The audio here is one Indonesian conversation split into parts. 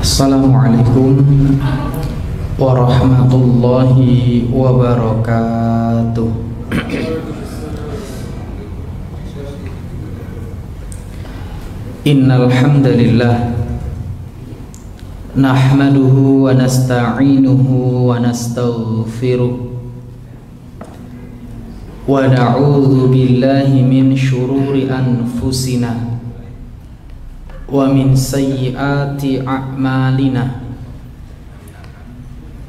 Assalamualaikum warahmatullahi wabarakatuh. Innal hamdalillah nahmaduhu wa nasta'inuhu wa nastaghfiruh wa na'udzu billahi min syururi anfusina wa min sayyiati a'malina.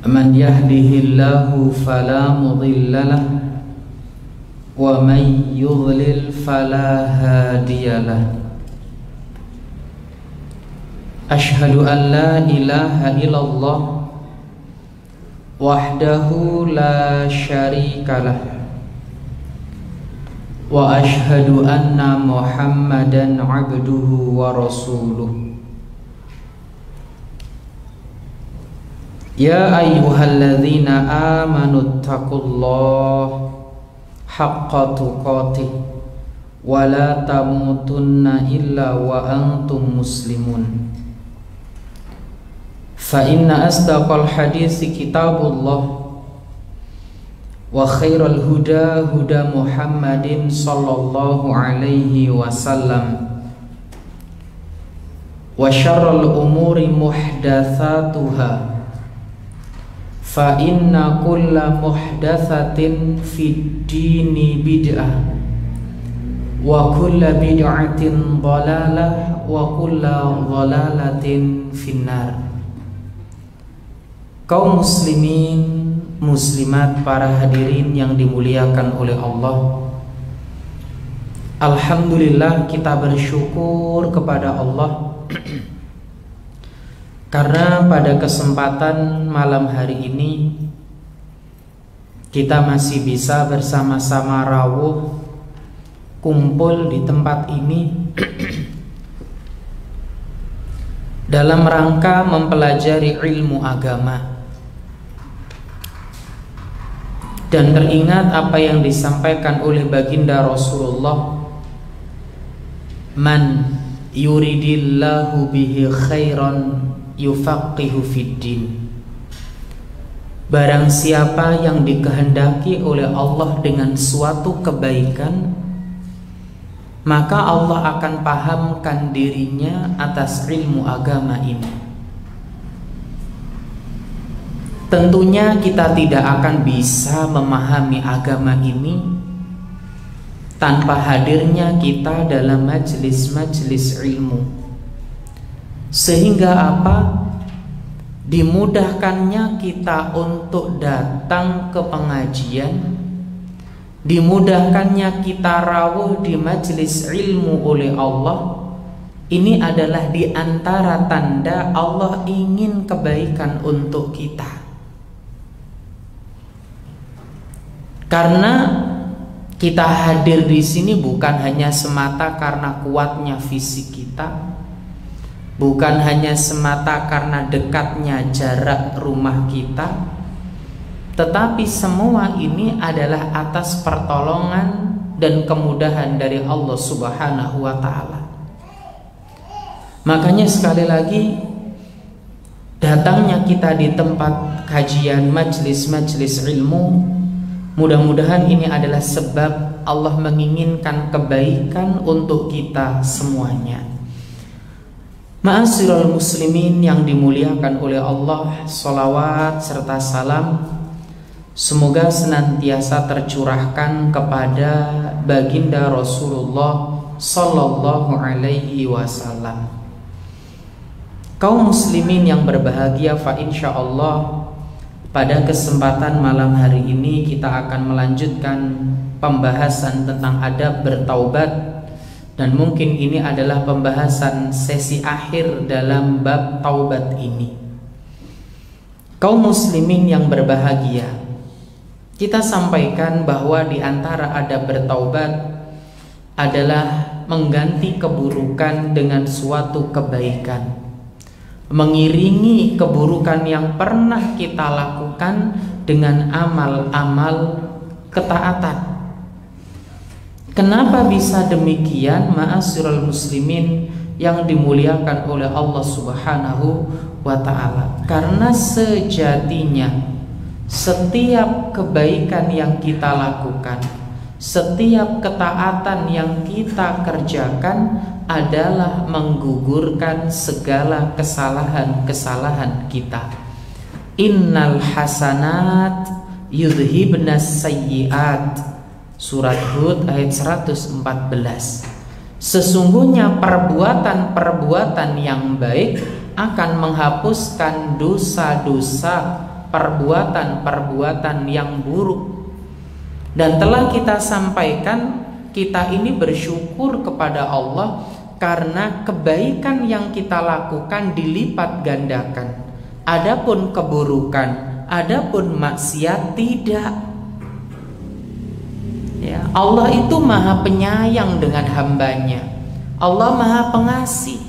Man yahdihillahu fala mudhillalah wa man yudlil fala hadiyalah. Ashhadu an la ilaha illallah wahdahu la syarikalah wa ashhadu anna Muhammadan abduhu wa rasuluh. Ya ayyuhalladzina amanu taqullaha haqqa tuqatih wa la tamutunna illa wa antum muslimun. Fa inna asdaqal hadisi kitabullah wa khairal huda huda Muhammadin sallallahu alaihi wasallam wa syarrul umuri muhdatsatuha fa inna kulla muhdatsatin fid dini bid'ah wa kulla bid'atin dhalalah wa kulla dhalalatin finnar. Kaum muslimin muslimat, para hadirin yang dimuliakan oleh Allah, alhamdulillah kita bersyukur kepada Allah karena pada kesempatan malam hari ini kita masih bisa bersama-sama rawuh kumpul di tempat ini dalam rangka mempelajari ilmu agama. Dan teringat apa yang disampaikan oleh baginda Rasulullah, man yuridillahu bihi khairan yufaqihu fiddin. Barang siapa yang dikehendaki oleh Allah dengan suatu kebaikan, maka Allah akan pahamkan dirinya atas ilmu agama ini. Tentunya kita tidak akan bisa memahami agama ini tanpa hadirnya kita dalam majelis-majelis ilmu. Sehingga apa? Dimudahkannya kita untuk datang ke pengajian, dimudahkannya kita rawuh di majelis ilmu oleh Allah. Ini adalah di antara tanda Allah ingin kebaikan untuk kita. Karena kita hadir di sini bukan hanya semata karena kuatnya fisik kita, bukan hanya semata karena dekatnya jarak rumah kita, tetapi semua ini adalah atas pertolongan dan kemudahan dari Allah Subhanahu wa ta'ala. Makanya sekali lagi, datangnya kita di tempat kajian majelis-majelis ilmu, mudah-mudahan ini adalah sebab Allah menginginkan kebaikan untuk kita semuanya. Ma'asyiral muslimin yang dimuliakan oleh Allah, salawat serta salam semoga senantiasa tercurahkan kepada baginda Rasulullah sallallahu alaihi wasallam. Kaum muslimin yang berbahagia, fa insyaallah pada kesempatan malam hari ini kita akan melanjutkan pembahasan tentang adab bertaubat, dan mungkin ini adalah pembahasan sesi akhir dalam bab taubat ini. Kaum muslimin yang berbahagia, kita sampaikan bahwa di antara adab bertaubat adalah mengganti keburukan dengan suatu kebaikan, mengiringi keburukan yang pernah kita lakukan dengan amal-amal ketaatan. Kenapa bisa demikian, ma'asyiral muslimin? yang dimuliakan oleh Allah Subhanahu wa ta'ala. Karena sejatinya setiap kebaikan yang kita lakukan, setiap ketaatan yang kita kerjakan adalah menggugurkan segala kesalahan-kesalahan kita. Innal hasanat yudhibnas sayyiat. Surat Hud ayat 114. Sesungguhnya perbuatan-perbuatan yang baik akan menghapuskan dosa-dosa perbuatan-perbuatan yang buruk. Dan telah kita sampaikan, kita ini bersyukur kepada Allah karena kebaikan yang kita lakukan dilipat gandakan. Adapun keburukan, adapun maksiat tidak. Ya, Allah itu maha penyayang dengan hambanya. Allah maha pengasih.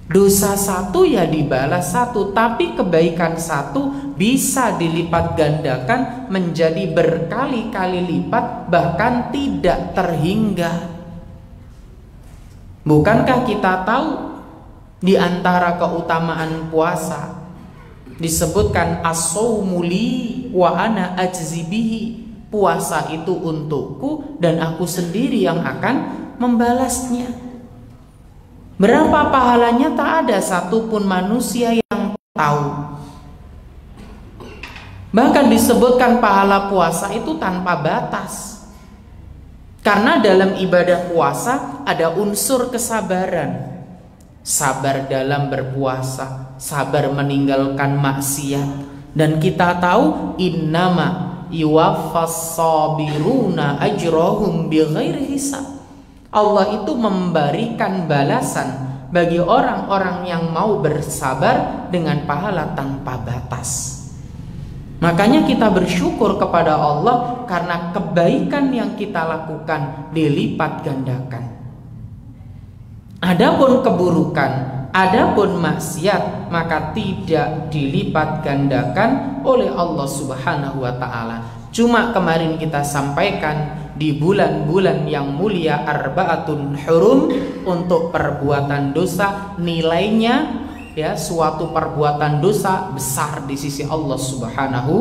Dosa satu ya dibalas satu, tapi kebaikan satu bisa dilipat gandakan menjadi berkali-kali lipat, bahkan tidak terhingga. Bukankah kita tahu di antara keutamaan puasa disebutkan as-shaumu li wa ana ajzi bihi. Puasa itu untukku dan aku sendiri yang akan membalasnya. Berapa pahalanya tak ada satupun manusia yang tahu. Bahkan disebutkan pahala puasa itu tanpa batas. Karena dalam ibadah puasa ada unsur kesabaran. Sabar dalam berpuasa, sabar meninggalkan maksiat. Dan kita tahu innama yuwaffas sabiruna ajrahum bighairi hisab. Allah itu memberikan balasan bagi orang-orang yang mau bersabar dengan pahala tanpa batas. Makanya kita bersyukur kepada Allah karena kebaikan yang kita lakukan dilipat gandakan. Adapun keburukan, adapun maksiat, maka tidak dilipat gandakan oleh Allah Subhanahu wa ta'ala. Cuma kemarin kita sampaikan di bulan-bulan yang mulia Arba'atun Hurum, untuk perbuatan dosa nilainya, ya, suatu perbuatan dosa besar di sisi Allah Subhanahu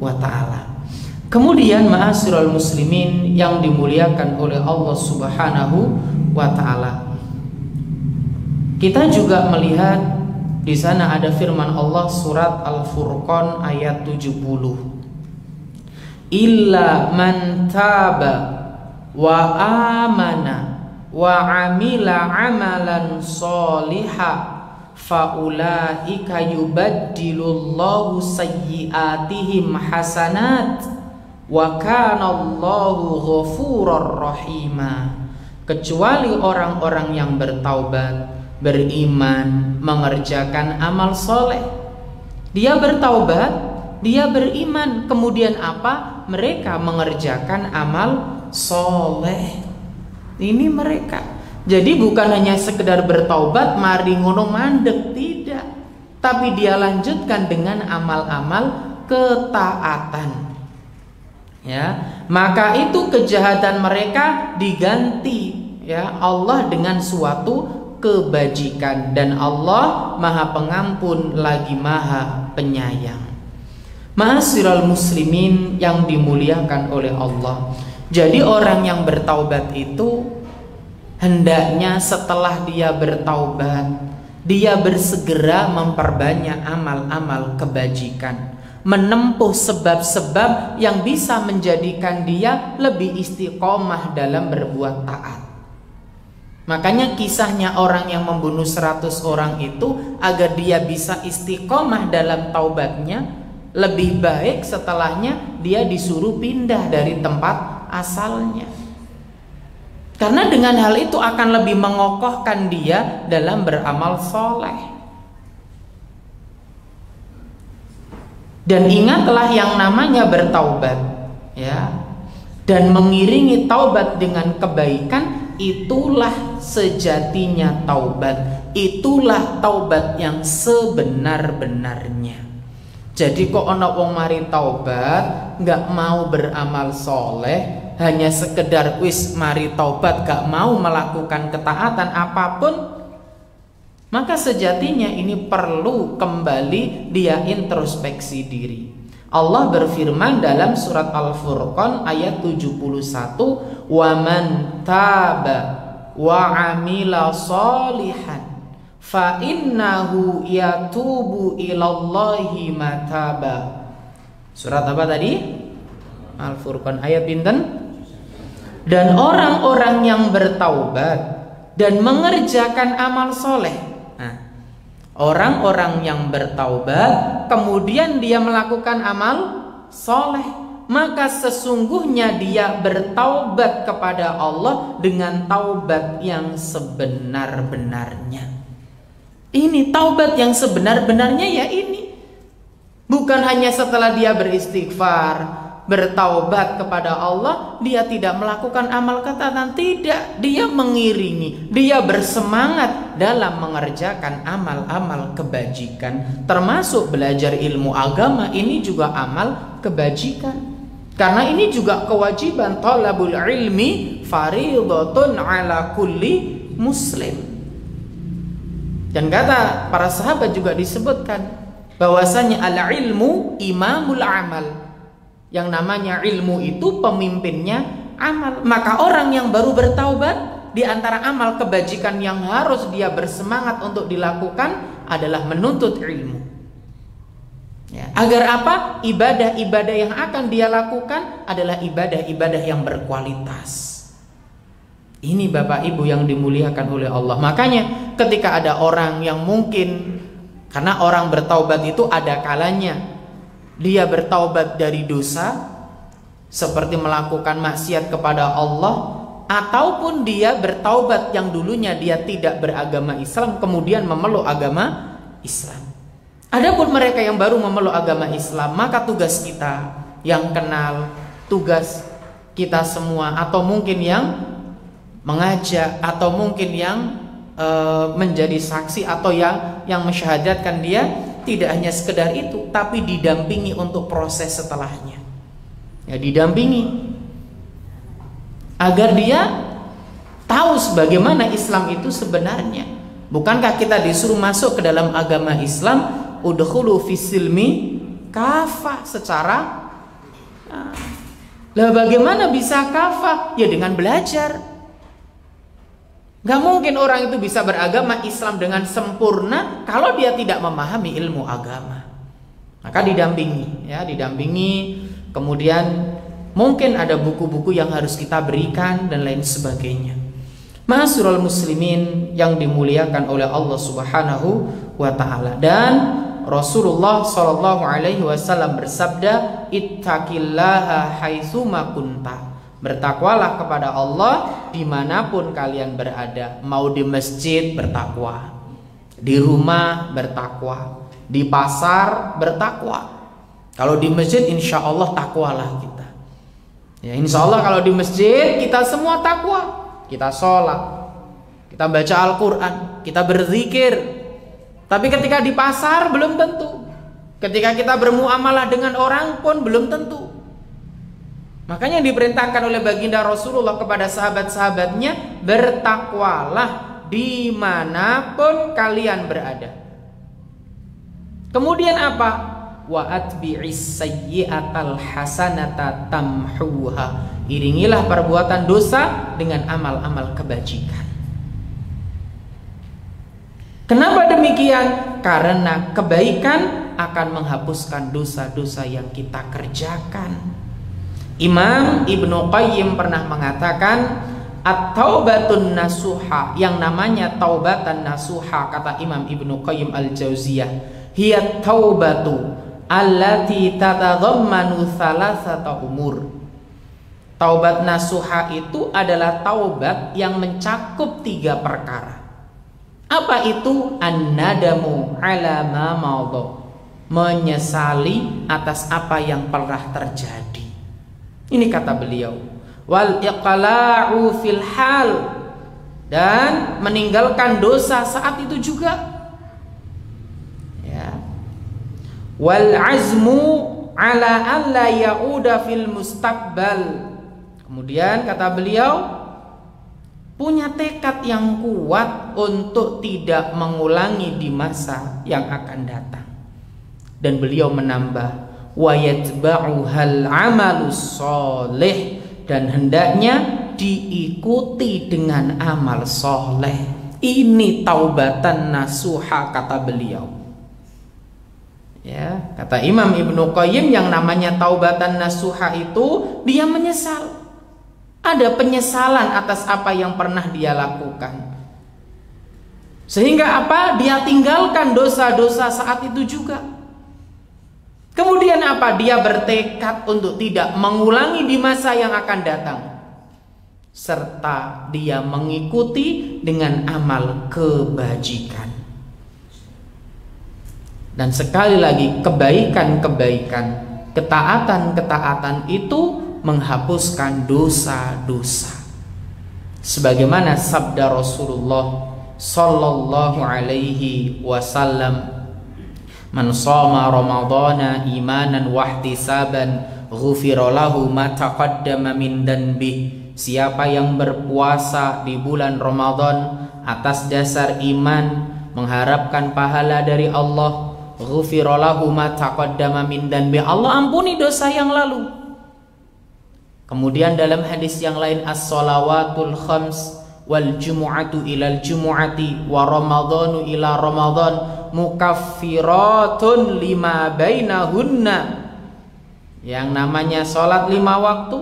wa ta'ala. Kemudian ma'asyiral muslimin yang dimuliakan oleh Allah Subhanahu wa ta'ala, kita juga melihat di sana ada firman Allah surat Al-Furqan ayat 70. Illa man taba wa amana wa amila amalan sholiha faulaika yubaddilullahu sayyiatihim hasanat wa kanallahu ghafurur rahima. Kecuali orang-orang yang bertaubat, beriman, mengerjakan amal soleh. Dia bertaubat, dia beriman, kemudian apa? Mereka mengerjakan amal soleh. Ini mereka. Jadi bukan hanya sekedar bertaubat mari ngono mandek, tidak, tapi dia lanjutkan dengan amal-amal ketaatan. Ya, maka itu kejahatan mereka diganti, ya, Allah dengan suatu kebajikan, dan Allah Maha Pengampun lagi Maha Penyayang. Ma'asyiral muslimin yang dimuliakan oleh Allah. Jadi orang yang bertaubat itu hendaknya setelah dia bertaubat, dia bersegera memperbanyak amal-amal kebajikan, menempuh sebab-sebab yang bisa menjadikan dia lebih istiqomah dalam berbuat taat. Makanya kisahnya orang yang membunuh 100 orang itu, agar dia bisa istiqomah dalam taubatnya, lebih baik setelahnya dia disuruh pindah dari tempat asalnya. Karena dengan hal itu akan lebih mengokohkan dia dalam beramal soleh. Dan ingatlah yang namanya bertaubat, ya, dan mengiringi taubat dengan kebaikan, itulah sejatinya taubat. Itulah taubat yang sebenar-benarnya. Jadi kok ono wong mari taubat nggak mau beramal soleh, hanya sekedar wis mari taubat, gak mau melakukan ketaatan apapun, maka sejatinya ini perlu kembali dia introspeksi diri. Allah berfirman dalam surat Al-Furqan ayat 71, "Wa man taba wa amila sholihan fa innahu yatubu ilallahi mataba." Surat apa tadi? Al-Furqan ayat pinten? Dan orang-orang yang bertaubat dan mengerjakan amal soleh. Nah, orang-orang yang bertaubat kemudian dia melakukan amal soleh, maka sesungguhnya dia bertaubat kepada Allah dengan taubat yang sebenar-benarnya. Ini taubat yang sebenar-benarnya ya ini. Bukan hanya setelah dia beristighfar, bertaubat kepada Allah, dia tidak melakukan amal ketaatan. Tidak, dia mengiringi, dia bersemangat dalam mengerjakan amal-amal kebajikan, termasuk belajar ilmu agama. Ini juga amal kebajikan, karena ini juga kewajiban. Thalabul ilmi fariidatun ala kulli muslim. Dan kata para sahabat juga disebutkan bahwasanya al-ilmu imamul amal. Yang namanya ilmu itu pemimpinnya amal. Maka orang yang baru bertaubat, di antara amal kebajikan yang harus dia bersemangat untuk dilakukan adalah menuntut ilmu. Ya, agar apa? Ibadah-ibadah yang akan dia lakukan adalah ibadah-ibadah yang berkualitas. Ini Bapak Ibu yang dimuliakan oleh Allah. Makanya ketika ada orang yang mungkin, karena orang bertaubat itu ada kalanya dia bertaubat dari dosa seperti melakukan maksiat kepada Allah, ataupun dia bertaubat yang dulunya dia tidak beragama Islam kemudian memeluk agama Islam. Adapun mereka yang baru memeluk agama Islam, maka tugas kita yang kenal, tugas kita semua, atau mungkin yang mengajak, atau mungkin yang menjadi saksi, atau yang mensyahadatkan dia, tidak hanya sekedar itu, tapi didampingi untuk proses setelahnya. Ya, didampingi agar dia tahu bagaimana Islam itu sebenarnya. Bukankah kita disuruh masuk ke dalam agama Islam, udkhulu fis-silmi kafah, secara lah bagaimana bisa kafah? Ya dengan belajar. Gak mungkin orang itu bisa beragama Islam dengan sempurna kalau dia tidak memahami ilmu agama. Maka didampingi, ya, didampingi. Kemudian mungkin ada buku-buku yang harus kita berikan dan lain sebagainya. Ma'asyiral muslimin yang dimuliakan oleh Allah Subhanahu wa taala. Dan Rasulullah sallallahu alaihi wasallam bersabda, "Ittaqillaha haitsuma kunta." Bertakwalah kepada Allah dimanapun kalian berada. Mau di masjid bertakwa, di rumah bertakwa, di pasar bertakwa. Kalau di masjid insya Allah takwalah kita. Ya, insya Allah kalau di masjid kita semua takwa. Kita sholat, kita baca Al-Quran, kita berzikir. Tapi ketika di pasar belum tentu. Ketika kita bermuamalah dengan orang pun belum tentu. Makanya diperintahkan oleh baginda Rasulullah kepada sahabat-sahabatnya, bertakwalah dimanapun kalian berada. Kemudian apa? Wa atbi'is sayyi'atal hasanata tamhuha. Iringilah perbuatan dosa dengan amal-amal kebajikan. Kenapa demikian? Karena kebaikan akan menghapuskan dosa-dosa yang kita kerjakan. Imam Ibnu Qayyim pernah mengatakan, at-taubatun nasuha, yang namanya taubatan nasuha, kata Imam Ibnu Qayyim al-Jauziyah, hiya taubatu allati tatadhammanu thalathata umur. Taubat nasuha itu adalah taubat yang mencakup 3 perkara. Apa itu? An-nadamu ala ma madha, menyesali atas apa yang pernah terjadi. Ini kata beliau, wal iqla'u fil hal, dan meninggalkan dosa saat itu juga. Ya. Wal azmu ala alla ya'uda fil mustaqbal, Kemudian kata beliau, punya tekad yang kuat untuk tidak mengulangi di masa yang akan datang. Dan beliau menambah, wa yatba'uhal amalus sholih, dan hendaknya diikuti dengan amal soleh. Ini taubatan nasuha, kata beliau. Ya, kata Imam Ibnu Qayyim, yang namanya taubatan nasuha itu dia menyesal. Ada penyesalan atas apa yang pernah dia lakukan. Sehingga apa? Dia tinggalkan dosa-dosa saat itu juga. Kemudian apa? Dia bertekad untuk tidak mengulangi di masa yang akan datang. Serta dia mengikuti dengan amal kebajikan. Dan sekali lagi, kebaikan-kebaikan, ketaatan-ketaatan itu menghapuskan dosa-dosa. Sebagaimana sabda Rasulullah sallallahu alaihi wasallam, man shoma ramadhana imanan wahtisaban ghufira lahu ma taqaddama min danbih. Siapa yang berpuasa di bulan Ramadan atas dasar iman, mengharapkan pahala dari Allah, ghufira lahu ma taqaddama min danbih, Allah ampuni dosa yang lalu. Kemudian dalam hadis yang lain, as-shalawatul khams wal jumu'atu ilal jumu'ati wa ramadhanu ila ramadhan mukaffiratun lima bainahunna. Yang namanya sholat 5 waktu,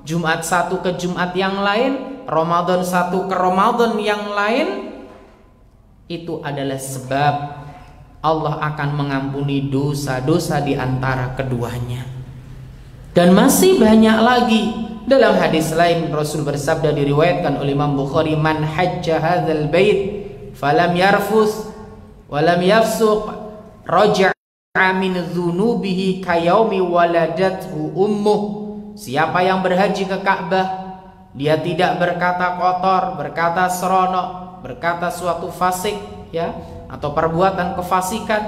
Jumat satu ke Jumat yang lain, Ramadan satu ke Ramadan yang lain, itu adalah sebab Allah akan mengampuni dosa-dosa di antara keduanya. Dan masih banyak lagi. Dalam hadis lain Rasul bersabda, diriwayatkan oleh Imam Bukhari, man hajja hadzal bait falam yarfus walam yafsuq raja'a min dzunubihi kayaumi waladathu ummuh. Siapa yang berhaji ke Ka'bah, dia tidak berkata kotor, berkata seronok, berkata suatu fasik, ya, atau perbuatan kefasikan,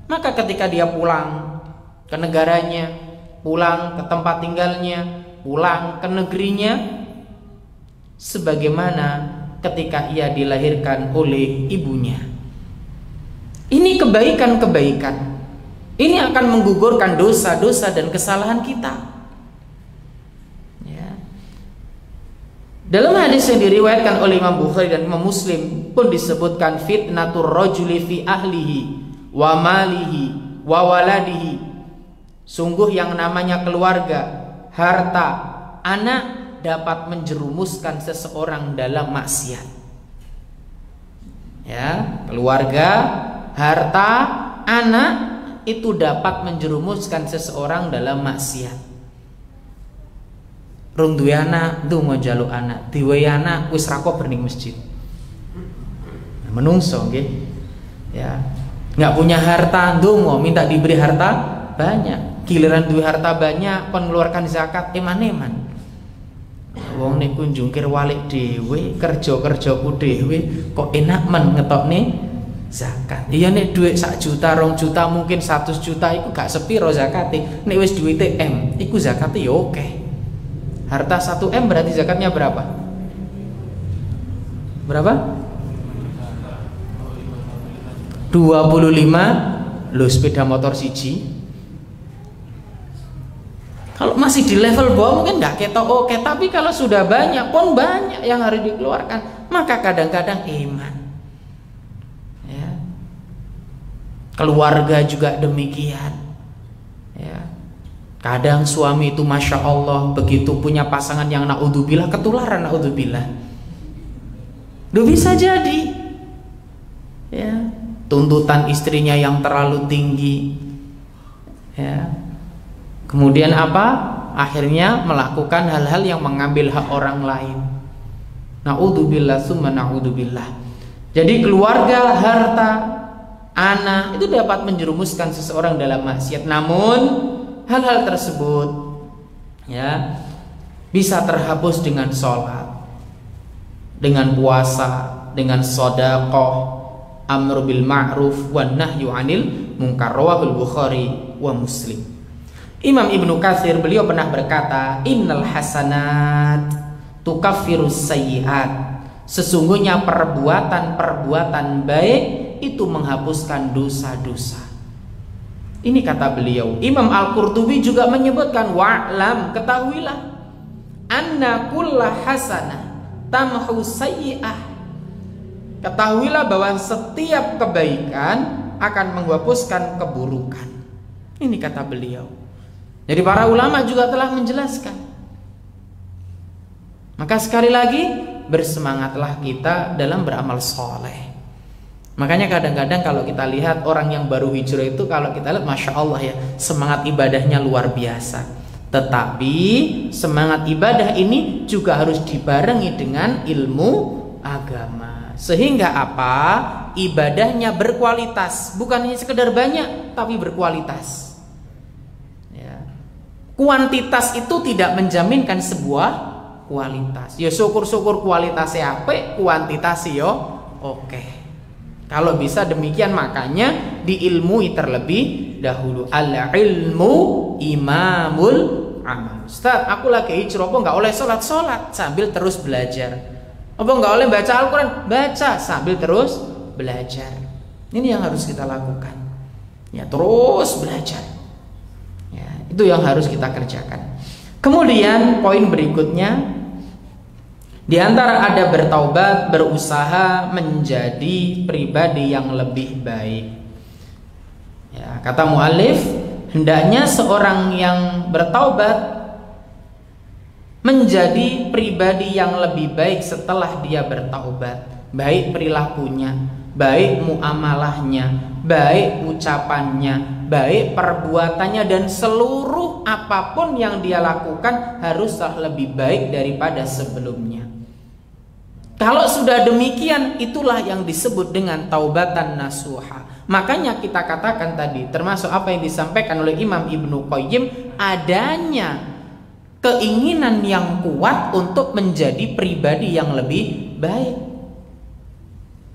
maka ketika dia pulang ke negaranya, pulang ke tempat tinggalnya, pulang ke negerinya, sebagaimana ketika ia dilahirkan oleh ibunya. Ini kebaikan-kebaikan. Ini akan menggugurkan dosa-dosa dan kesalahan kita. Ya. Dalam hadis yang diriwayatkan oleh Imam Bukhari dan Imam Muslim pun disebutkan, fitnatur rajuli fi ahlihi wa malihi wa waladihi. Sungguh yang namanya keluarga, harta, anak dapat menjerumuskan seseorang dalam maksiat. Ya, keluarga, harta, anak itu dapat menjerumuskan seseorang dalam maksiat. Rung duwe anak, ndonga njaluk anak, diwehi anak wis ra kok ning masjid. Menungso nggih. Ya. Enggak punya harta, ndonga minta diberi harta banyak. Giliran duwe harta banyak kon mengeluarkan zakat eman-eman. Wong niku njungkir walik dhewe, kerja-kerjaku dhewe kok enak men ngetokne zakat. Iya nek dhuwit 1 juta, 2 juta, mungkin 100 juta iku gak sepiro zakate. Nek wis duwite M, iku zakate ya oke. Harta 1 M berarti zakatnya berapa? Berapa? 25 lo sepeda motor siji. Kalau masih di level bawah mungkin nggak ketok oke, tapi kalau sudah banyak pun banyak yang harus dikeluarkan, maka kadang-kadang iman. Ya. Keluarga juga demikian. Ya. Kadang suami itu masya Allah begitu punya pasangan yang naudzubillah ketularan, naudzubillah. Duh bisa jadi. Ya. Tuntutan istrinya yang terlalu tinggi. Ya. Kemudian apa? Akhirnya melakukan hal-hal yang mengambil hak orang lain. Na'udzubillah summa na'udzubillah. Jadi keluarga, harta, anak itu dapat menjerumuskan seseorang dalam maksiat. Namun hal-hal tersebut ya bisa terhapus dengan sholat, dengan puasa, dengan sedekah, amru bil ma'ruf wan nahyu 'anil munkar. Rawahul Bukhari wa Muslim. Imam Ibnu Katsir beliau pernah berkata, innal hasanat tukaffirus sayyi'at. Sesungguhnya perbuatan-perbuatan baik itu menghapuskan dosa-dosa. Ini kata beliau. Imam Al-Qurtubi juga menyebutkan, wa'lam, ketahuilah, anna kulla hasanah tamhu sayyi'ah. Ketahuilah bahwa setiap kebaikan akan menghapuskan keburukan. Ini kata beliau. Jadi para ulama juga telah menjelaskan. Maka sekali lagi, bersemangatlah kita dalam beramal soleh. Makanya kadang-kadang kalau kita lihat orang yang baru hijrah itu, kalau kita lihat Masya Allah ya, semangat ibadahnya luar biasa. Tetapi semangat ibadah ini juga harus dibarengi dengan ilmu agama. Sehingga apa? Ibadahnya berkualitas. Bukan hanya sekedar banyak, tapi berkualitas. Kuantitas itu tidak menjaminkan sebuah kualitas. Ya syukur-syukur kualitasnya apik, kuantitas yo oke. Kalau bisa demikian, makanya diilmui terlebih dahulu. Al-ilmu imamul amal. Ustaz, aku lagi hijrah, apa nggak oleh sholat sambil terus belajar? Apa nggak oleh baca Al-Quran? Baca sambil terus belajar. Ini yang harus kita lakukan. Ya, terus belajar. Itu yang harus kita kerjakan. Kemudian poin berikutnya, di antara ada bertaubat, berusaha menjadi pribadi yang lebih baik. Ya, kata muallif, hendaknya seorang yang bertaubat menjadi pribadi yang lebih baik setelah dia bertaubat. Baik perilakunya, baik muamalahnya, baik ucapannya, baik perbuatannya, dan seluruh apapun yang dia lakukan haruslah lebih baik daripada sebelumnya. Kalau sudah demikian, itulah yang disebut dengan taubatan nasuha. Makanya kita katakan tadi, termasuk apa yang disampaikan oleh Imam Ibnu Qayyim, adanya keinginan yang kuat untuk menjadi pribadi yang lebih baik.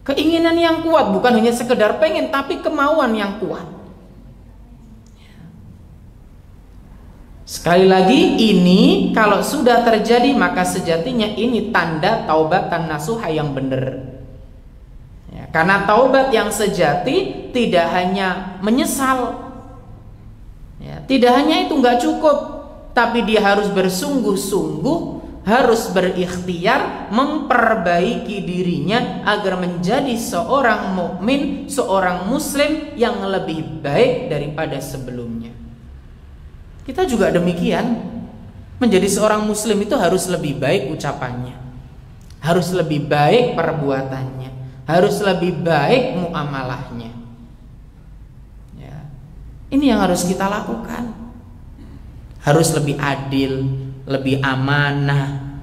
Keinginan yang kuat, bukan hanya sekedar pengen, tapi kemauan yang kuat. Sekali lagi, ini kalau sudah terjadi, maka sejatinya ini tanda taubatan nasuha yang benar. Ya, karena taubat yang sejati tidak hanya menyesal, ya, tidak hanya itu nggak cukup, tapi dia harus bersungguh-sungguh, harus berikhtiar memperbaiki dirinya agar menjadi seorang mukmin, seorang muslim yang lebih baik daripada sebelumnya. Kita juga demikian. Menjadi seorang muslim itu harus lebih baik ucapannya, harus lebih baik perbuatannya, harus lebih baik muamalahnya. Ya. Ini yang harus kita lakukan. Harus lebih adil, lebih amanah.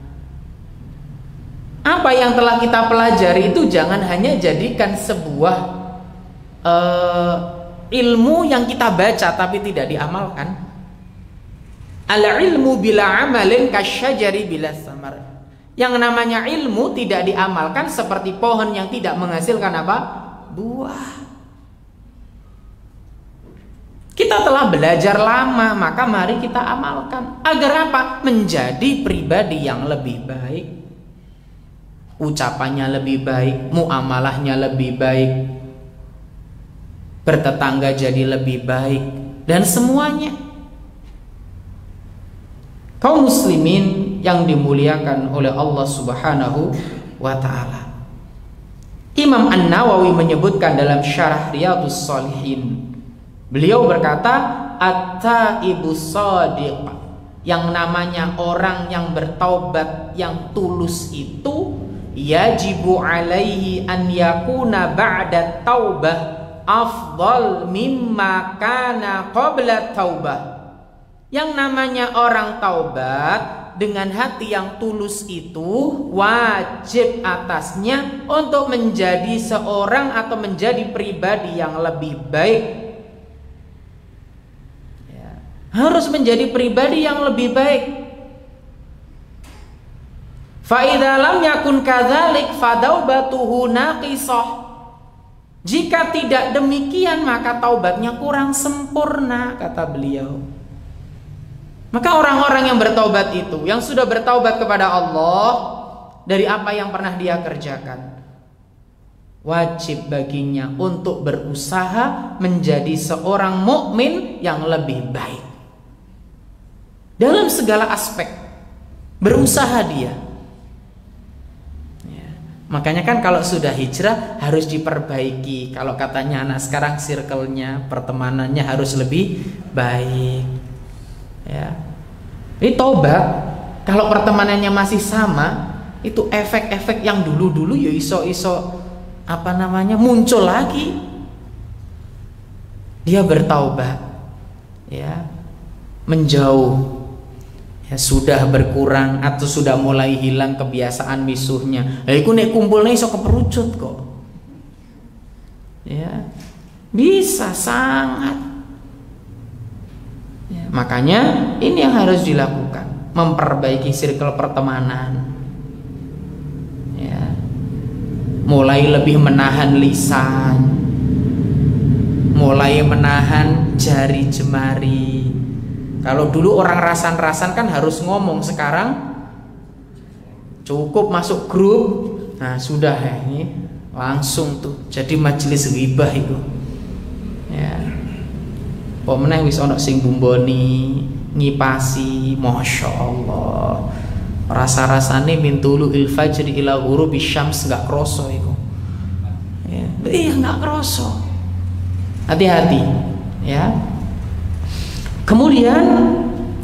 Apa yang telah kita pelajari itu jangan hanya jadikan sebuah ilmu yang kita baca tapi tidak diamalkan. Al-ilmu bila amalin kasyajari bila samar. Yang namanya ilmu tidak diamalkan seperti pohon yang tidak menghasilkan apa? Buah. Kita telah belajar lama, maka mari kita amalkan. Agar apa? Menjadi pribadi yang lebih baik. Ucapannya lebih baik, muamalahnya lebih baik, bertetangga jadi lebih baik, dan semuanya. Kaum muslimin yang dimuliakan oleh Allah Subhanahu wa ta'ala. Imam An-Nawawi menyebutkan dalam Syarah Riyadhus Shalihin, beliau berkata, at-taibus shadiq, yang namanya orang yang bertaubat yang tulus itu, yajibu alaihi an yakuna ba'da taubah afdal mimma kana qabla taubah. Yang namanya orang taubat dengan hati yang tulus itu wajib atasnya untuk menjadi seorang atau menjadi pribadi yang lebih baik. Ya, harus menjadi pribadi yang lebih baik. Fa idza lam yakun kadzalik fadaubatuhu naqisah. Jika tidak demikian maka taubatnya kurang sempurna, kata beliau. Maka orang-orang yang bertaubat itu, yang sudah bertaubat kepada Allah dari apa yang pernah dia kerjakan, wajib baginya untuk berusaha menjadi seorang mukmin yang lebih baik dalam segala aspek. Berusaha dia. Ya. Makanya kan kalau sudah hijrah harus diperbaiki. Kalau katanya anak sekarang circle-nya, pertemanannya harus lebih baik. Ya. Ini tobat. Kalau pertemanannya masih sama, itu efek-efek yang dulu-dulu ya iso-iso muncul lagi. Dia bertaubat, ya, menjauh, ya, sudah berkurang atau sudah mulai hilang kebiasaan misuhnya. Iku nek kumpulnya iso keperucut kok. Ya, bisa sangat. Ya, makanya ini yang harus dilakukan, memperbaiki circle pertemanan. Mulai lebih menahan lisan, mulai menahan jari jemari. Kalau dulu orang rasan-rasan kan harus ngomong, sekarang cukup masuk grup, nah sudah ya, ini langsung tuh jadi majelis ghibah itu. Ya, pemenang wis ono sing bumboni, ngipasi, masya Allah. Rasa-rasane min tulu'il fajri ila ghurubi syams gak kroso itu. Ya, iya gak kroso. Hati-hati, ya. Kemudian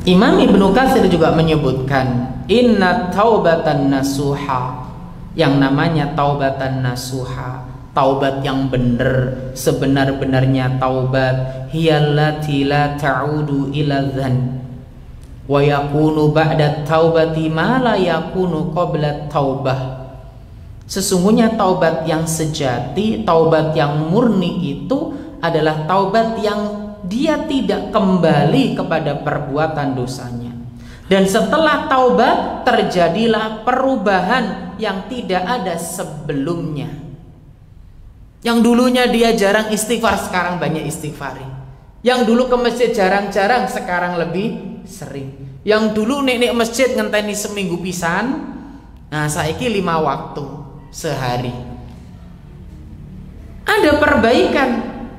Imam Ibnu Katsir juga menyebutkan inna taubatan nasuha, yang namanya taubatan nasuha, taubat yang benar, sebenar-benarnya taubat, hiyallati la ta'udu ila dzan wa yakunu ba'da taubati ma la yakunu qabla taubah. Sesungguhnya taubat yang sejati, taubat yang murni itu adalah taubat yang dia tidak kembali kepada perbuatan dosanya. Dan setelah taubat terjadilah perubahan yang tidak ada sebelumnya. Yang dulunya dia jarang istighfar, sekarang banyak istighfari. Yang dulu ke masjid jarang-jarang, sekarang lebih sering. Yang dulu nek masjid ngenteni seminggu pisan, nah saiki 5 waktu sehari. Ada perbaikan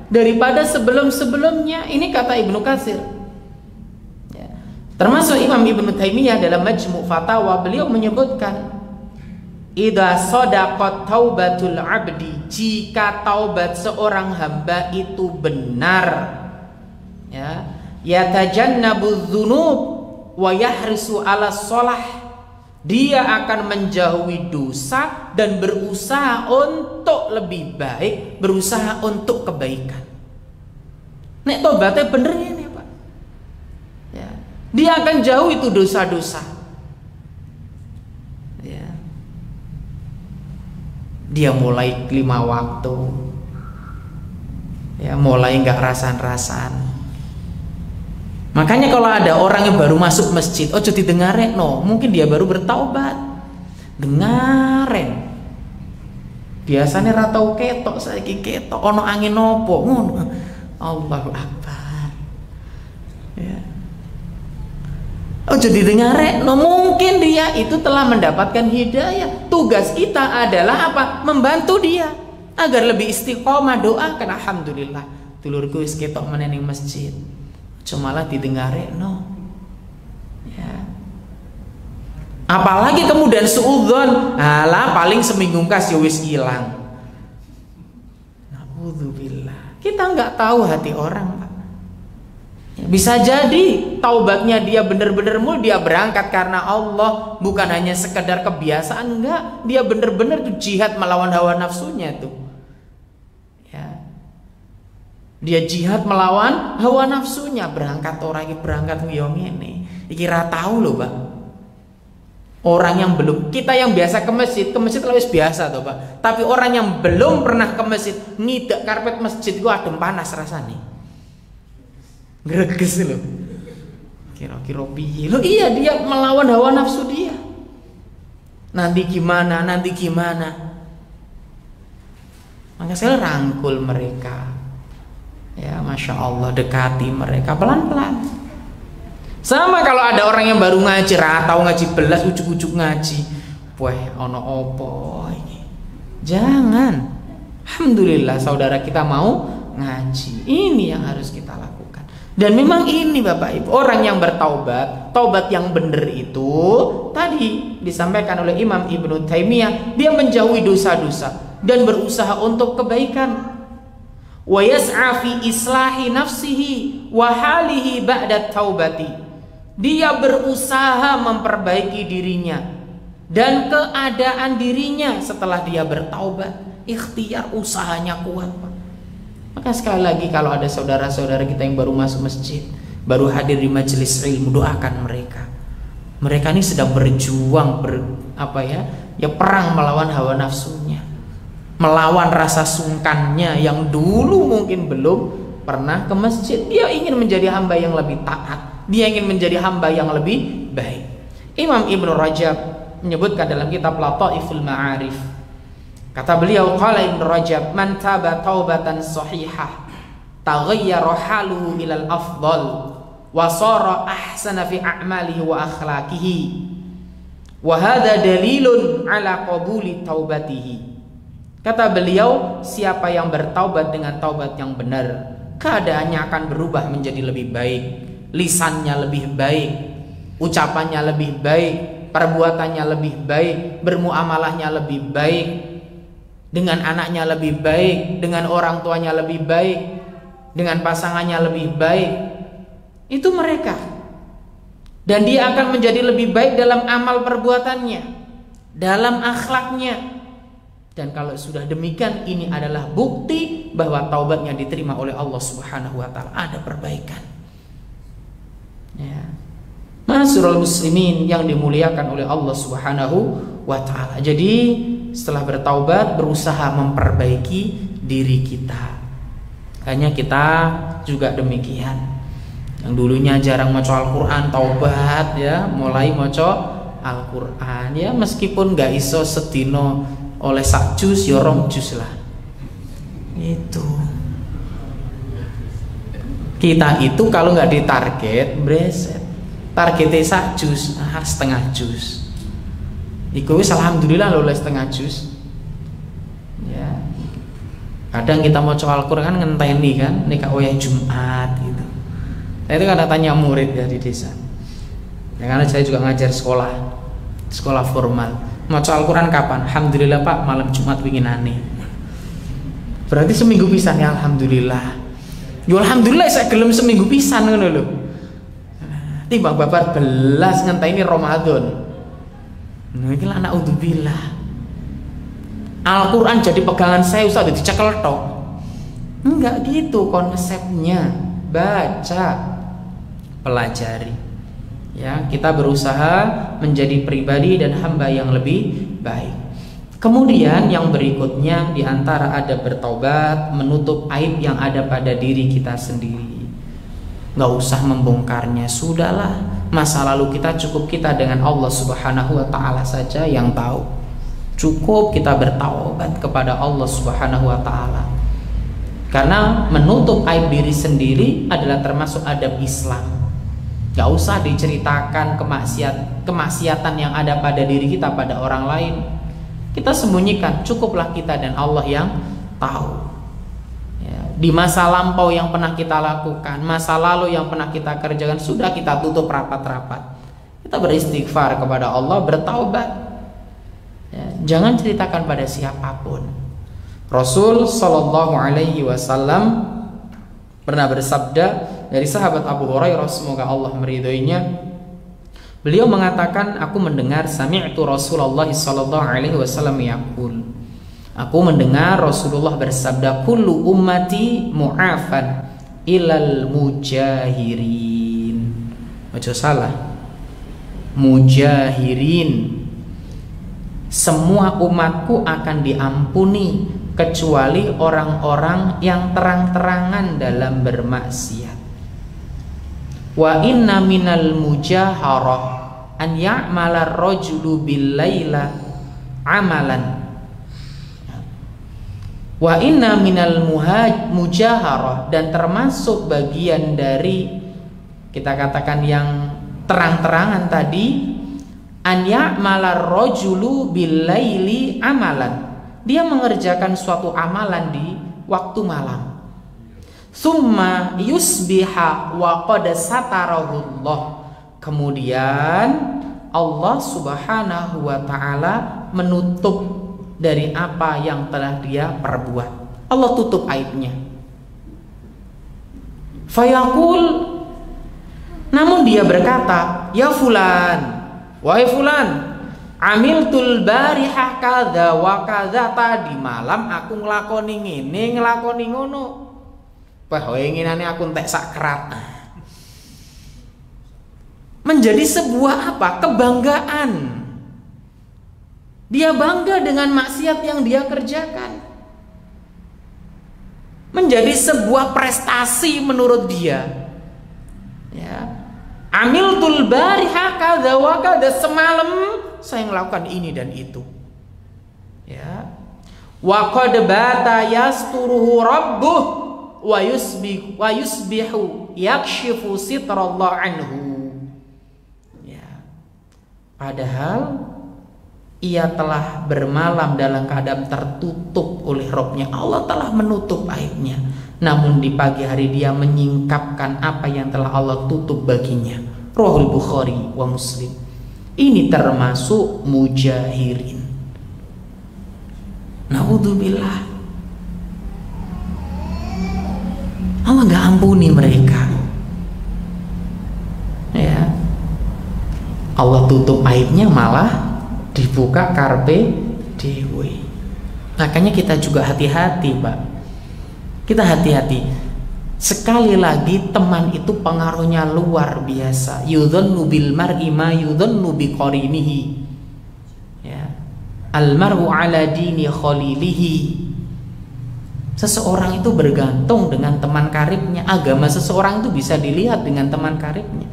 daripada sebelum-sebelumnya. Ini kata Ibnu Katsir. Ya. Termasuk Imam Ibnu Taimiyah dalam Majmu' Fatawa, beliau menyebutkan idza sadaqat taubatul abdi, jika taubat seorang hamba itu benar, ya, yatajannabu dzunub wa yahrisu ala shalah, dia akan menjauhi dosa dan berusaha untuk lebih baik, berusaha untuk kebaikan. Nek tobatnya bener ini Pak, ya, dia akan jauh itu dosa-dosa. Ya. Dia mulai 5 waktu, ya, mulai nggak rasan-rasan. Makanya kalau ada orang yang baru masuk masjid, ojo didengaren, no, mungkin dia baru bertaubat. Dengaren. Biasanya ratau ketok, saiki ketok, ono angin nopo, ngono. Allahu Akbar. Ya. Ojo didengaren, no, mungkin dia itu telah mendapatkan hidayah. Tugas kita adalah apa? Membantu dia agar lebih istiqomah, doakan. Alhamdulillah, dulurku wis ketok meneng masjid. Cumalah didengarin, no, ya. Apalagi kemudian suudzon, alah paling seminggu kas ya wis hilang. Naudzubillah. Kita nggak tahu hati orang, Pak. Bisa jadi taubatnya dia benar-benar dia berangkat karena Allah, bukan hanya sekedar kebiasaan, enggak. Dia benar-benar tuh jihad melawan hawa nafsunya tuh. Dia jihad melawan hawa nafsunya, berangkat orang ini berangkat ngiyong ini. Iki ra tahu loh, Pak. Orang yang belum, kita yang biasa ke masjid lebih biasa toh, Pak. Tapi orang yang belum pernah ke masjid, ngidak karpet masjid gua adem panas rasanya. Greges loh. Kira-kira piye? Loh iya, dia melawan hawa nafsu dia. Nanti gimana? Maka saya rangkul mereka. Ya, Masya Allah, dekati mereka pelan-pelan. Sama kalau ada orang yang baru ngaji, ratau ngaji belas, ujuk-ujuk ngaji, wah ono opo ini. Jangan. Alhamdulillah saudara kita mau ngaji. Ini yang harus kita lakukan. Dan memang ini Bapak Ibu, orang yang bertaubat, taubat yang benar itu tadi disampaikan oleh Imam Ibnu Taimiyah, dia menjauhi dosa-dosa dan berusaha untuk kebaikan. Wa yas'a fi islahi nafsihi wa halihi ba'da taubati. Dia berusaha memperbaiki dirinya dan keadaan dirinya setelah dia bertaubat. Ikhtiar, usahanya kuat. Maka sekali lagi kalau ada saudara-saudara kita yang baru masuk masjid, baru hadir di majelis ilmu, doakan mereka. Mereka ini sedang berjuang perang melawan hawa nafsunya, melawan rasa sungkannya yang dulu mungkin belum pernah ke masjid. Dia ingin menjadi hamba yang lebih taat, dia ingin menjadi hamba yang lebih baik. Imam Ibnu Rajab menyebutkan dalam kitab Lataiful Ma'arif, kata beliau, qala Ibnu Rajab, man taba taubatan sahihah taghayyara haluhu ilal afdal wa sara ahsana fi a'malihi wa akhlaqihi wa hadha dalilun ala qabuli taubatihi. Kata beliau, siapa yang bertaubat dengan taubat yang benar, keadaannya akan berubah menjadi lebih baik, lisannya lebih baik, ucapannya lebih baik, perbuatannya lebih baik, bermuamalahnya lebih baik, dengan anaknya lebih baik, dengan orang tuanya lebih baik, dengan pasangannya lebih baik. Itu mereka. Dan dia akan menjadi lebih baik dalam amal perbuatannya, dalam akhlaknya. Dan kalau sudah demikian, ini adalah bukti bahwa taubatnya diterima oleh Allah Subhanahu wa taala. Ada perbaikan. Ya. Ma'asyiral muslimin yang dimuliakan oleh Allah Subhanahu wa taala. Jadi setelah bertaubat, berusaha memperbaiki diri kita. Hanya kita juga demikian. Yang dulunya jarang maca Al-Qur'an, taubat ya, mulai maca Al-Qur'an ya, meskipun gak iso sedino oleh sak jus ya rong jus lah. Itu. Kita itu kalau nggak ditarget breset. Targetnya sak jus, setengah jus. Iku wis alhamdulillah lho setengah jus. Ya. Kadang kita mau coba Al-Qur'an kan ngenteni kan nek wayah Jumat gitu. Nah, itu kan tanya murid ya di desa. Ya, karena saya juga ngajar sekolah formal. Maca Al-Quran kapan? Alhamdulillah Pak, malam Jumat winginane. Berarti seminggu pisan ya alhamdulillah. Ya alhamdulillah saya gelem seminggu pisan ngono lho. Timbang babar belas ngenteni Ramadan. Nah iki lah naudzubillah. Al-Quran jadi pegangan saya usah dicekel tok. Enggak gitu konsepnya. Baca, pelajari. Ya, kita berusaha menjadi pribadi dan hamba yang lebih baik. Kemudian yang berikutnya, diantara adab bertaubat, menutup aib yang ada pada diri kita sendiri. Gak usah membongkarnya, sudahlah. Masa lalu kita cukup kita dengan Allah Subhanahu wa taala saja yang tahu. Cukup kita bertaubat kepada Allah Subhanahu wa taala. Karena menutup aib diri sendiri adalah termasuk adab Islam. Gak usah diceritakan kemaksiatan yang ada pada diri kita pada orang lain. Kita sembunyikan, cukuplah kita dan Allah yang tahu. Ya, di masa lampau yang pernah kita lakukan, masa lalu yang pernah kita kerjakan, sudah kita tutup rapat-rapat. Kita beristighfar kepada Allah, bertaubat. Ya, jangan ceritakan pada siapapun. Rasul Shallallahu Alaihi Wasallam pernah bersabda dari sahabat Abu Hurairah, semoga Allah meridhoinya. Beliau mengatakan, aku mendengar sami'tu Rasulullah sallallahu alaihi wasallam yaqul. Aku mendengar Rasulullah bersabda, kullu ummati mu'afan ilal mujahirin. Baca salah. Mujahirin. Semua umatku akan diampuni kecuali orang-orang yang terang-terangan dalam bermaksiat. Wa inna minal mujaharah an ya'mala ar-rajulu bil-laila amalan. Wa inna minal mujaharah, dan termasuk bagian dari, kita katakan yang terang-terangan tadi, an ya'malar rajulu billaili amalan, dia mengerjakan suatu amalan di waktu malam, summa yusbiha wa qad satarahullah, kemudian Allah subhanahu wa ta'ala menutup dari apa yang telah dia perbuat. Allah tutup aibnya. Fayaqul, namun dia berkata, ya fulan, wahai fulan, amiltul barihah kadza wa kadza, tadi malam aku nglakoni ngene nglakoni ngono. Wah, inginane aku entek sakrat. Menjadi sebuah apa? Kebanggaan. Dia bangga dengan maksiat yang dia kerjakan. Menjadi sebuah prestasi menurut dia. Ya. Amiltul barihah kadza wa kadza, semalam saya melakukan ini dan itu. Ya. Wa qad bata yasturuhu rabbuh wa yusbihu yakshifu sitrallah anhu. Ya. Padahal ia telah bermalam dalam keadaan tertutup oleh Rabb-nya. Allah telah menutup aibnya. Namun di pagi hari dia menyingkapkan apa yang telah Allah tutup baginya. Rawahul Bukhari wa Muslim. Ini termasuk mujahirin. Naudzubillah. Allah gak ampuni mereka. Ya. Allah tutup aibnya, malah dibuka karpe dewe. Makanya kita juga hati-hati, Pak. Kita hati-hati. Sekali lagi, teman itu pengaruhnya luar biasa. Yudhannu bil mar'i ma yudhannu bi qarinihi. Ya. Al mar'u ala dini khalilihi. Seseorang itu bergantung dengan teman karibnya. Agama seseorang itu bisa dilihat dengan teman karibnya.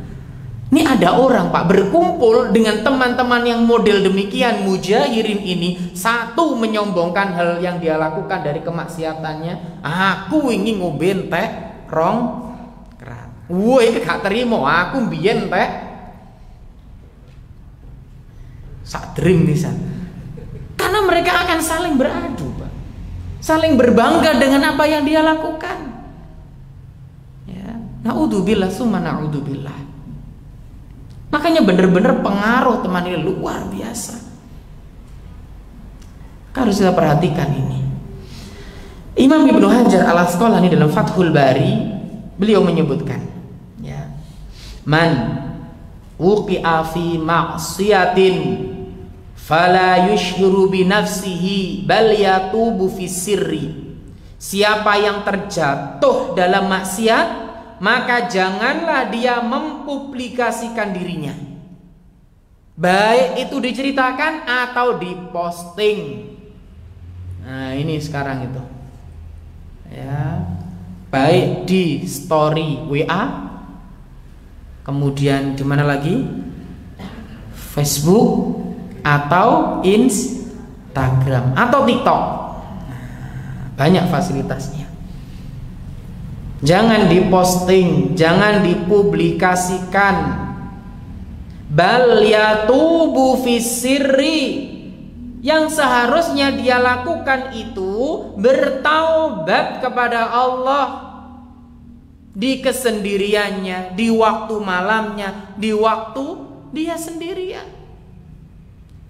Ini ada orang, Pak, berkumpul dengan teman-teman yang model demikian, mujahirin ini. Satu, menyombongkan hal yang dia lakukan dari kemaksiatannya. Aku ingin ngombe teh rong kerat. Woi, gak terima, aku mbiyen teh sak dream nisan. Karena mereka akan saling beradu, Pak. Saling berbangga dengan apa yang dia lakukan. Ya, naudzubillah summa naudzubillah. Makanya benar-benar pengaruh teman ini luar biasa. Harus kita perhatikan ini. Imam Ibnu Hajar Al-Asqalani dalam Fathul Bari, beliau menyebutkan, ya, man wuqi'a fi ma'siyatin fala yushhiru bi nafsihi bal yatubu fi sirri. Siapa yang terjatuh dalam maksiat, maka janganlah dia mempublikasikan dirinya, baik itu diceritakan atau diposting. Nah, ini sekarang itu, ya, baik di story WA, kemudian di mana lagi, Facebook atau Instagram atau TikTok. Banyak fasilitasnya. Jangan diposting, jangan dipublikasikan. Bal yatubu fis sirri. Yang seharusnya dia lakukan itu bertaubat kepada Allah di kesendiriannya, di waktu malamnya, di waktu dia sendirian.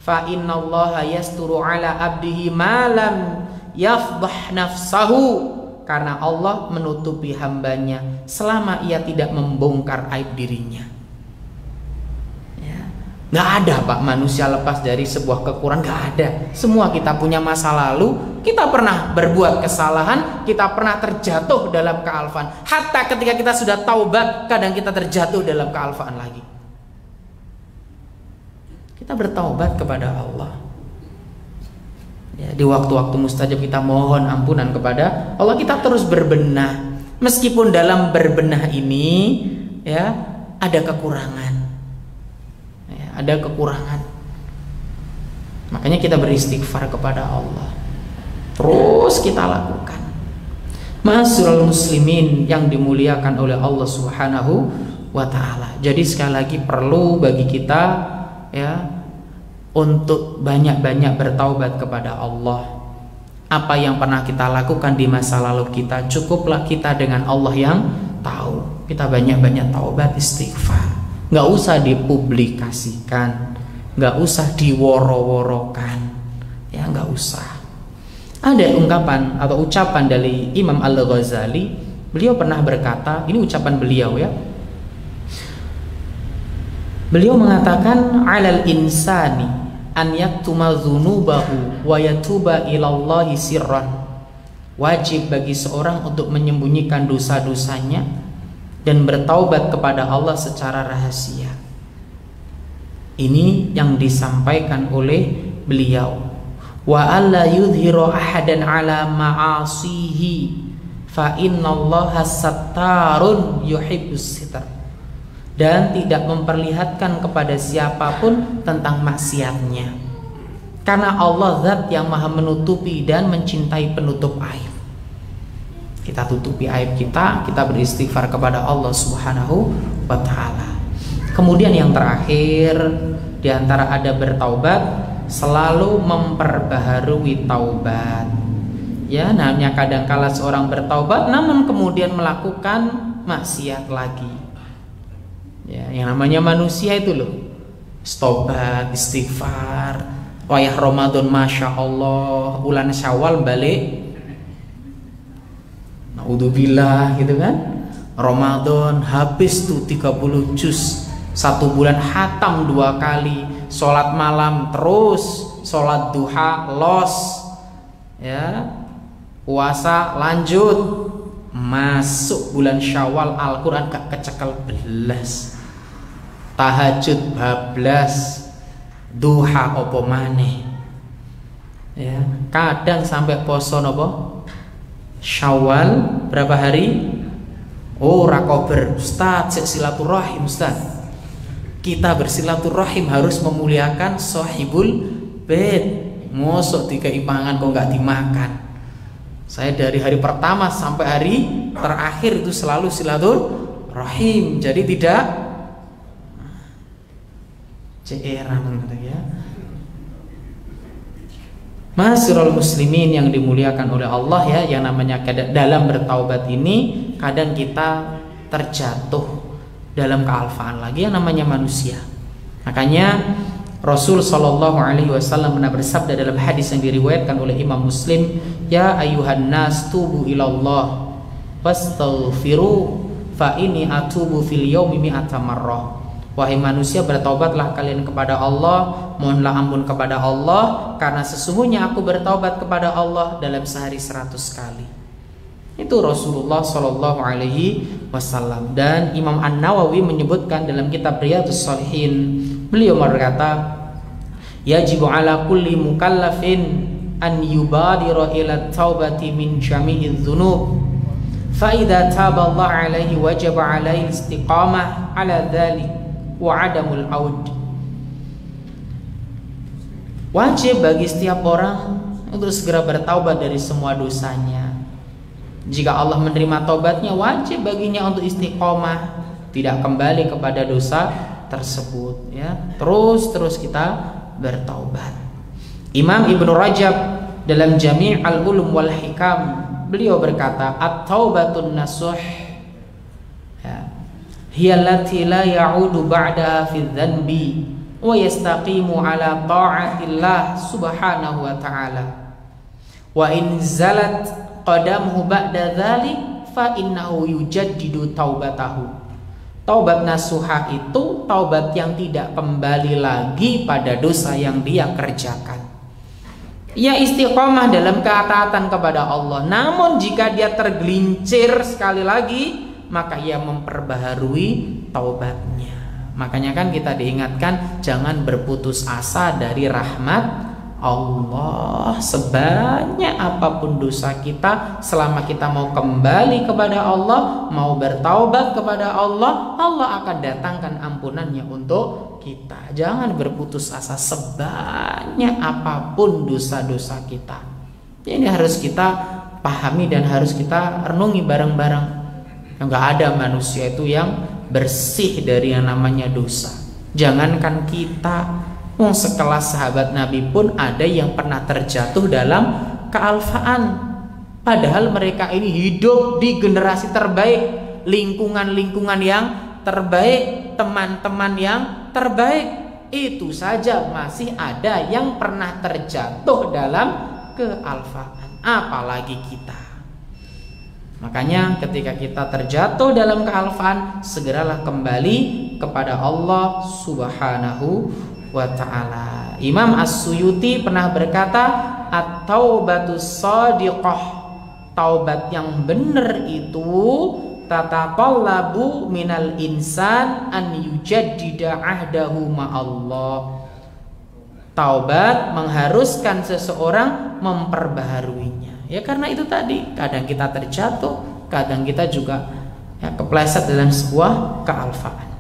Fa innallaha yasturu ala abdihi ma lam yafdah nafsahu. Karena Allah menutupi hambanya selama ia tidak membongkar aib dirinya. Ya. Gak ada, Pak, manusia lepas dari sebuah kekurangan. Gak ada. Semua kita punya masa lalu. Kita pernah berbuat kesalahan. Kita pernah terjatuh dalam kealfaan. Hatta ketika kita sudah taubat, kadang kita terjatuh dalam kealfaan lagi. Kita bertaubat kepada Allah. Ya, di waktu-waktu mustajab kita mohon ampunan kepada Allah. Kita terus berbenah. Meskipun dalam berbenah ini, ya, ada kekurangan, ya, ada kekurangan. Makanya kita beristighfar kepada Allah. Terus kita lakukan. Ma'asyiral muslimin yang dimuliakan oleh Allah Subhanahu wa ta'ala. Jadi sekali lagi perlu bagi kita ya untuk banyak-banyak bertaubat kepada Allah. Apa yang pernah kita lakukan di masa lalu kita, cukuplah kita dengan Allah yang tahu. Kita banyak-banyak taubat, istighfar. Nggak usah dipublikasikan, nggak usah diworo-worokan, ya nggak usah. Ada ungkapan atau ucapan dari Imam Al-Ghazali. Beliau pernah berkata, ini ucapan beliau ya. Beliau mengatakan, "Alal insani an yaktuma dzunubahu wa yatuba ilallahi sirran." Wajib bagi seorang untuk menyembunyikan dosa-dosanya dan bertaubat kepada Allah secara rahasia. Ini yang disampaikan oleh beliau. Wa alla yudhiru ahadan ala ma'asihi fa innallaha sattarun yuhibbus sitar. Dan tidak memperlihatkan kepada siapapun tentang maksiatnya, karena Allah zat yang maha menutupi dan mencintai penutup aib. Kita tutupi aib kita beristighfar kepada Allah Subhanahu wa ta'ala. Kemudian yang terakhir, di antara adab bertaubat, selalu memperbaharui taubat. Ya, namanya kadangkala seorang bertaubat namun kemudian melakukan maksiat lagi. Ya, yang namanya manusia itu loh, tobat, istighfar, wayah Ramadan masya Allah, bulan Syawal balik, naudzubillah gitu kan. Ramadan habis tuh 30 juz, 1 bulan hatam 2 kali, sholat malam terus, sholat duha los, ya, puasa lanjut, masuk bulan Syawal Al-Quran gak kecekel belas, tahajud bablas, duha opo maneh, ya, kadang sampai poso nopo Syawal berapa hari? Oh rakober, Ustaz, silaturahim Ustaz. Kita bersilaturahim harus memuliakan sahibul bait. Mosok dikai pangan kok gak dimakan. Saya dari hari pertama sampai hari terakhir itu selalu silaturahim. Jadi tidak ceeran ya. Masyarul muslimin yang dimuliakan oleh Allah ya, yang namanya dalam bertaubat ini kadang kita terjatuh dalam kealfaan lagi yang namanya manusia. Makanya Rasul sallallahu alaihi wasallam pernah bersabda dalam hadis yang diriwayatkan oleh Imam Muslim, "Ya ayuhan nas tubu ilallah wastaghfiru fa inni atubu fil yaumi mi'ata marrah." Wahai manusia, bertaubatlah kalian kepada Allah, mohonlah ampun kepada Allah, karena sesungguhnya aku bertaubat kepada Allah dalam sehari 100 kali. Itu Rasulullah sallallahu alaihi wasallam. Dan Imam An-Nawawi menyebutkan dalam kitab Riyadhus Shalihin, beliau berkata, yajibu ala kulli mukallafin an yubadira ila taubati min jami'iz dzunub fa idza taba Allah alaihi wajaba alaihi istiqamah ala dzalik wa adamul aud. Wajib bagi setiap orang untuk segera bertaubat dari semua dosanya. Jika Allah menerima taubatnya, wajib baginya untuk istiqomah, tidak kembali kepada dosa tersebut ya. Terus kita bertaubat. Imam Ibnu Rajab dalam Jami' al-Ulum wal Hikam, beliau berkata, at-taubatun nasuh ya, hiya allati la ya'udu ba'da fi dzanbi wa yastaqimu ala ta'atillah subhanahu wa ta'ala wa in zalat qadamuhu ba'da dzalik fa innahu yujaddidu taubatahu. Taubat nasuha itu taubat yang tidak kembali lagi pada dosa yang dia kerjakan. Ia istiqomah dalam ketaatan kepada Allah. Namun jika dia tergelincir sekali lagi, maka ia memperbaharui taubatnya. Makanya kan kita diingatkan jangan berputus asa dari rahmat Allah. Sebanyak apapun dosa kita, selama kita mau kembali kepada Allah, mau bertaubat kepada Allah, Allah akan datangkan ampunannya untuk kita. Jangan berputus asa sebanyak apapun dosa-dosa kita. Ini harus kita pahami dan harus kita renungi bareng-bareng. Enggak ada manusia itu yang bersih dari yang namanya dosa. Jangankan kita, sekelas sahabat Nabi pun ada yang pernah terjatuh dalam kealfaan. Padahal mereka ini hidup di generasi terbaik, lingkungan-lingkungan yang terbaik, teman-teman yang terbaik. Itu saja masih ada yang pernah terjatuh dalam kealfaan, apalagi kita. Makanya ketika kita terjatuh dalam kealfaan, segeralah kembali kepada Allah Subhanahu wa ta'ala. Imam As-Suyuti pernah berkata, at-taubatus shadiqah, taubat yang benar itu tataqallabu minal insan an yujaddida ahdahu ma'allah. Taubat mengharuskan seseorang memperbaharuinya. Ya karena itu tadi, kadang kita terjatuh, kadang kita juga kepleset dalam sebuah kealfaan.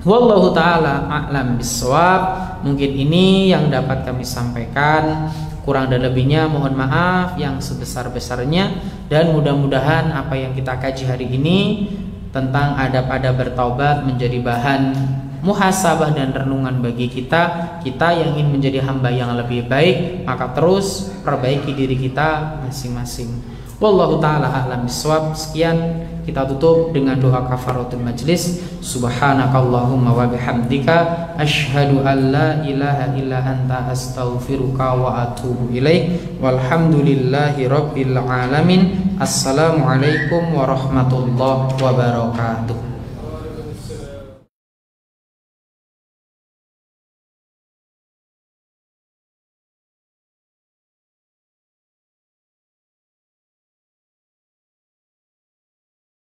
Wallahu ta'ala a'lam bissawab. Mungkin ini yang dapat kami sampaikan. Kurang dan lebihnya mohon maaf yang sebesar-besarnya. Dan mudah-mudahan apa yang kita kaji hari ini tentang adab-adab bertaubat menjadi bahan muhasabah dan renungan bagi kita yang ingin menjadi hamba yang lebih baik. Maka terus perbaiki diri kita masing-masing. Wallahu ta'ala a'lam bissawab. Sekian, kita tutup dengan doa kafaratul majlis. Subhanakallahumma wa bihamdika asyhadu an la ilaha illa anta astaghfiruka wa atubu ilaik. Walhamdulillahi rabbil alamin. Assalamualaikum warahmatullahi wabarakatuh.